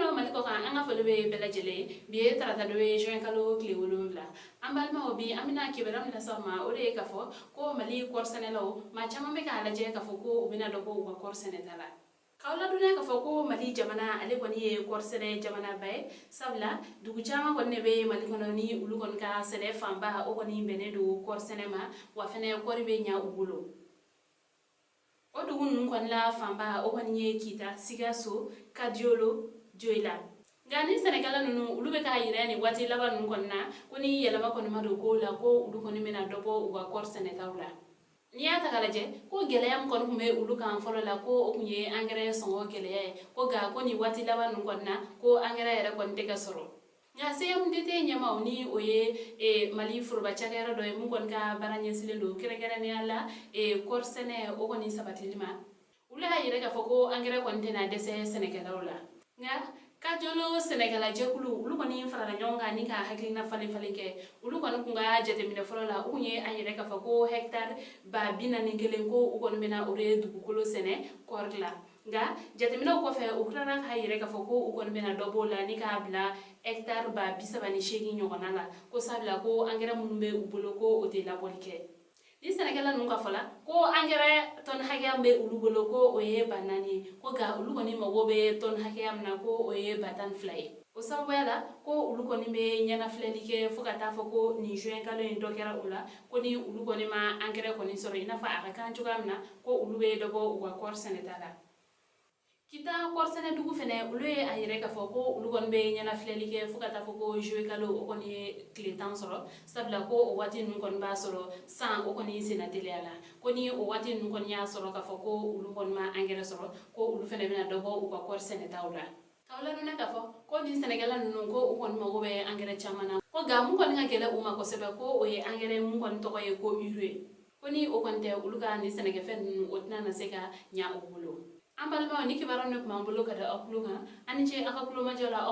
Alo maliko kan anga folo be bela jele bi tarata do juin kalo kle wolonvla ambal ma obi amina kiberam la sama ore ka fo ko mali korsene law ma chama me ka la je ka fo ko ubina do ko korsene tala kawla duna ka fo ko mali jamana ale koni ye korsene jamana bay sabla dugu chama konne be mali kono ni ulu kon ka sene famba o koni bene do korsene ma wa fene kori be nya ubulo o dugun kon la famba o koni kita sigaso kadiolo joyla gani Senegal nunu ulu be ka yire ni wati laba nun konna kuni yelaba koni mado ko la ko ulu koni mena dobo uga korsene tawla niya takalaje ko geleyam kon kume ulu kan folo la ko okunye engrais songo geleye ko ga ko ni wati laba nun konna ko engrais yere kon tega soro nya seyam dete nyama oni oye mali furba chagera do mun kon ka baranye silendo kere ne ala korsene o koni sabatilima ula yire ka foko engrais kon tena dese Senegal la nga kajolo Senegal jekulu ulu koni farala nyonga ni ka haklina fale ke ulu koni kunga jete mine folola unye ayere ka fako hectare ba bina ningelen ko ukon mena ore dugukolo sene korla nga jete mine ko fe ukrana ka ayere ka fako ukon mena dobola ni ka bla hectare ba bisaba ni shegi nyogona la ko sabla ko angera munbe ubulo ko ote la bolike di Senegal nun ka fola ko angere ton hagiam be ulugolo ko oye banani ko ga ulugo ni mago be ton hagiam na ko oye batan fly o sawela ko ulugo ni be nyana fleli ke fukata foko ni juin kalo en dokera ula ko ni ulugo ni ma angere ko ni soro ina fa aka kan jugamna ko ulube dobo wa korsene tala kita korsene dugu fene ulue ayire ka foko ulugon be nyana fleli ke fukata foko juin kalo o koni kletan soro sabla ko o wati nun kon ba soro san o koni senatele ala koni o wati nun kon ya soro ka foko ulugon ma angere soro ko ulu fene bena dobo o ka korsene tawla kawla nuna ka fo ko ni Senegal nun ko o kon mago be angere chamana ko ga mun kon ngakele uma ko sebe ko o ye angere mun kon to ko ye ko urée koni o kon te uluga ni Senegal fen otna na seka nya o bulo ambal ma ni kibaron no mambulo kada okluga ani je aka kulo majala